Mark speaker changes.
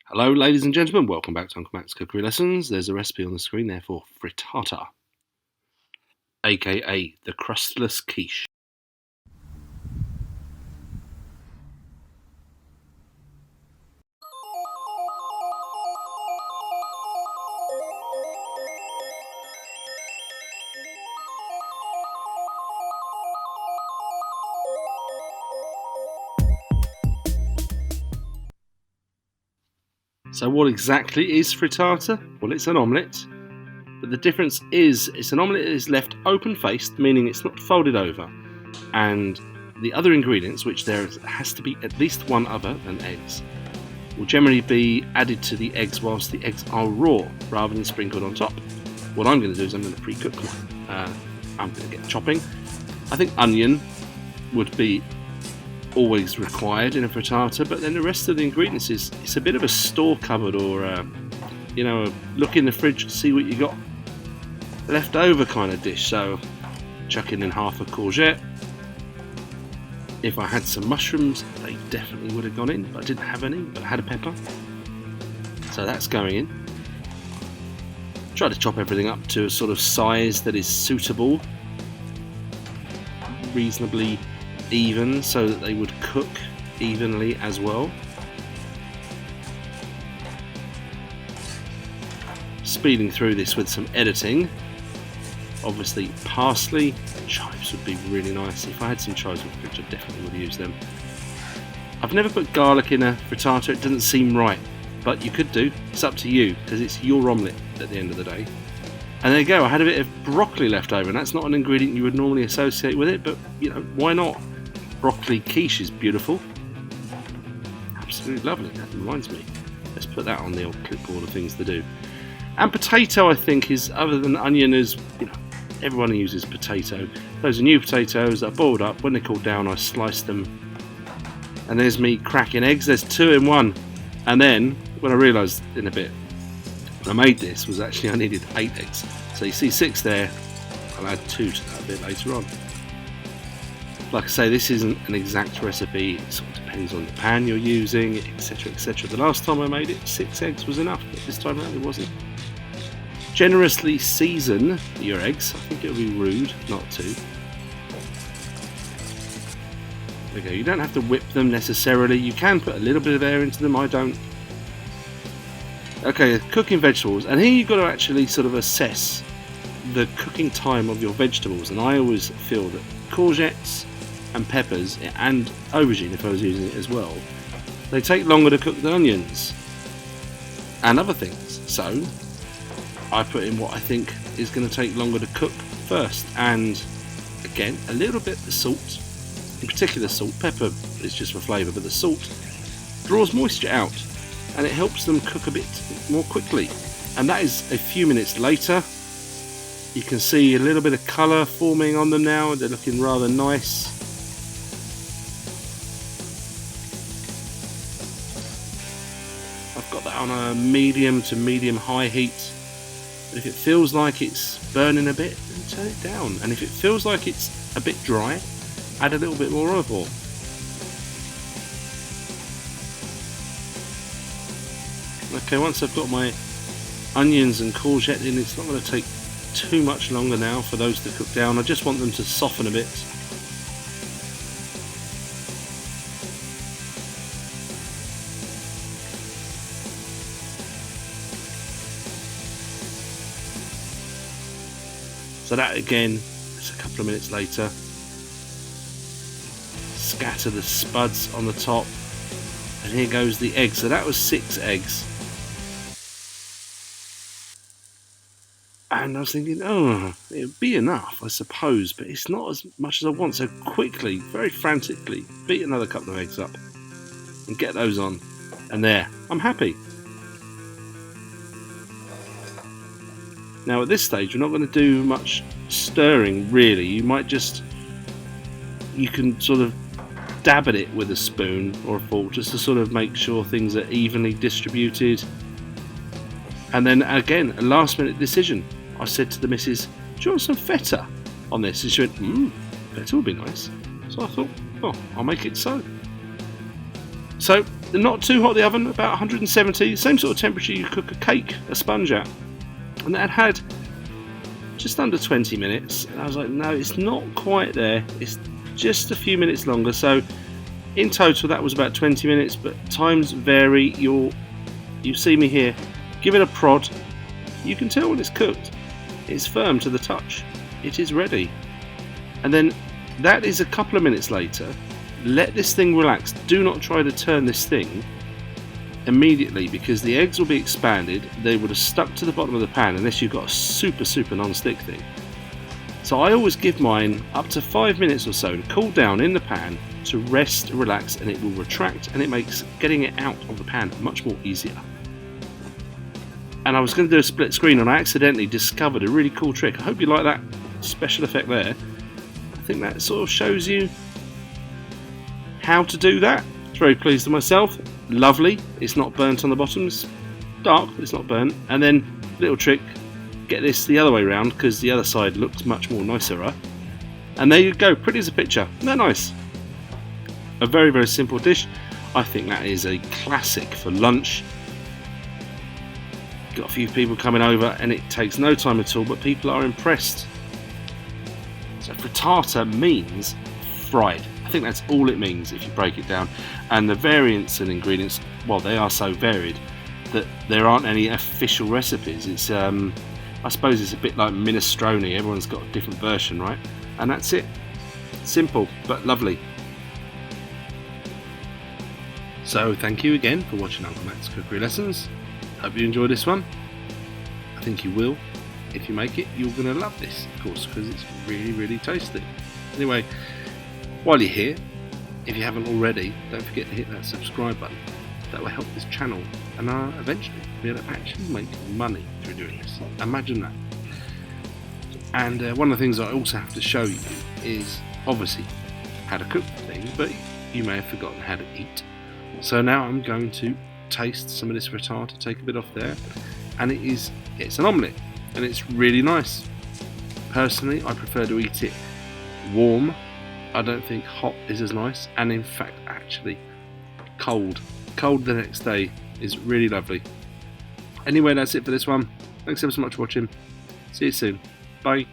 Speaker 1: Hello, ladies and gentlemen. Welcome back to Uncle Mac's Cookery Lessons. There's a recipe on the screen there for frittata, aka the crustless quiche. So what exactly is frittata? Well, it's an omelette, but the difference is it's an omelette that is left open-faced, meaning it's not folded over, and the other ingredients, which there has to be at least one other than eggs, will generally be added to the eggs whilst the eggs are raw, rather than sprinkled on top. What I'm going to do is I'm going to pre-cook mine. I'm going to get chopping. I think onion would be always required in a frittata, but then the rest of the ingredients is it's a bit of a store cupboard or look in the fridge to see what you got left over kind of dish. So chucking in half a courgette. If I had some mushrooms, they definitely would have gone in, but I didn't have any, but I had a pepper, so that's going in. Try to chop everything up to a sort of size that is suitable, reasonably even, so that they would cook evenly as well. Speeding through this with some editing. Obviously parsley, chives would be really nice. If I had some chives in the fridge, I definitely would use them. I've never put garlic in a frittata, it doesn't seem right, but you could do. It's up to you, because it's your omelette at the end of the day. And there you go, I had a bit of broccoli left over, and that's not an ingredient you would normally associate with it, but why not? Broccoli quiche is beautiful. Absolutely lovely. That reminds me. Let's put that on the old clipboard of things to do. And potato, I think, is, other than onion, is, everyone uses potato. Those are new potatoes that are boiled up. When they're cooled down, I slice them. And there's me cracking eggs. There's 2 in 1. And then, when I realised in a bit, when I made this, was actually I needed 8 eggs. So you see 6 there. I'll add 2 to that a bit later on. Like I say, this isn't an exact recipe, it sort of depends on the pan you're using, etc, etc. The last time I made it, 6 eggs was enough, but this time around it wasn't. Generously season your eggs. I think it would be rude not to. There we go. You don't have to whip them necessarily, you can put a little bit of air into them, I don't. Okay, cooking vegetables, and here you've got to actually sort of assess the cooking time of your vegetables, and I always feel that courgettes and peppers, and aubergine if I was using it as well, they take longer to cook than onions and other things, so I put in what I think is going to take longer to cook first. And again, a little bit of salt, in particular salt. Pepper is just for flavour, but the salt draws moisture out and it helps them cook a bit more quickly. And that is a few minutes later. You can see a little bit of colour forming on them now, they're looking rather nice. I've got that on a medium to medium high heat, but if it feels like it's burning a bit, then turn it down, and if it feels like it's a bit dry, add a little bit more olive oil. Okay, once I've got my onions and courgette in, it's not going to take too much longer now for those to cook down. I just want them to soften a bit. So that again, it's a couple of minutes later. Scatter the spuds on the top, and here goes the eggs. So that was 6 eggs. And I was thinking, oh, it would be enough, I suppose, but it's not as much as I want. So quickly, very frantically, beat another couple of eggs up and get those on. And there, I'm happy. Now at this stage, we're not going to do much stirring, really. You can sort of dab at it with a spoon or a fork just to sort of make sure things are evenly distributed. And then again, a last minute decision. I said to the missus, do you want some feta on this? And she went, feta would be nice. So I thought, oh, I'll make it so. So not too hot, the oven, about 170, same sort of temperature you cook a cake, a sponge at. And that had just under 20 minutes. And I was like, no, it's not quite there. It's just a few minutes longer. So in total, that was about 20 minutes, but times vary. You see me here. Give it a prod. You can tell when it's cooked. It's firm to the touch. It is ready. And then that is a couple of minutes later. Let this thing relax. Do not try to turn this thing immediately, because the eggs will be expanded. They would have stuck to the bottom of the pan unless you've got a super non-stick thing. So I always give mine up to 5 minutes or so to cool down in the pan, to rest, relax, and it will retract, and it makes getting it out of the pan much more easier. And I was going to do a split screen and I accidentally discovered a really cool trick. I hope you like that special effect there. I think that sort of shows you how to do that. Very pleased with myself. Lovely. It's not burnt on the bottom. It's dark, but it's not burnt. And then, little trick, get this the other way around, because the other side looks much more nicer. And there you go, pretty as a picture. Isn't that nice? A very simple dish. I think that is a classic for lunch. Got a few people coming over and it takes no time at all, but people are impressed. So frittata means fried. I think that's all it means if you break it down. And the variants and ingredients, well, they are so varied that there aren't any official recipes. It's I suppose it's a bit like minestrone. Everyone's got a different version, right? And that's it. Simple but lovely. So thank you again for watching Uncle Matt's Cookery Lessons. Hope you enjoyed this one. I think you will. If you make it, you're going to love this, of course, because it's really tasty. Anyway, while you're here, if you haven't already, don't forget to hit that subscribe button. That will help this channel and eventually be able to actually make money through doing this. Imagine that. And one of the things I also have to show you is obviously how to cook things, but you may have forgotten how to eat. So now I'm going to taste some of this frittata, take a bit off there, and it's an omelette, and it's really nice. Personally, I prefer to eat it warm. I don't think hot is as nice, and in fact actually cold the next day is really lovely. Anyway, that's it for this one. Thanks ever so much for watching. See you soon. Bye.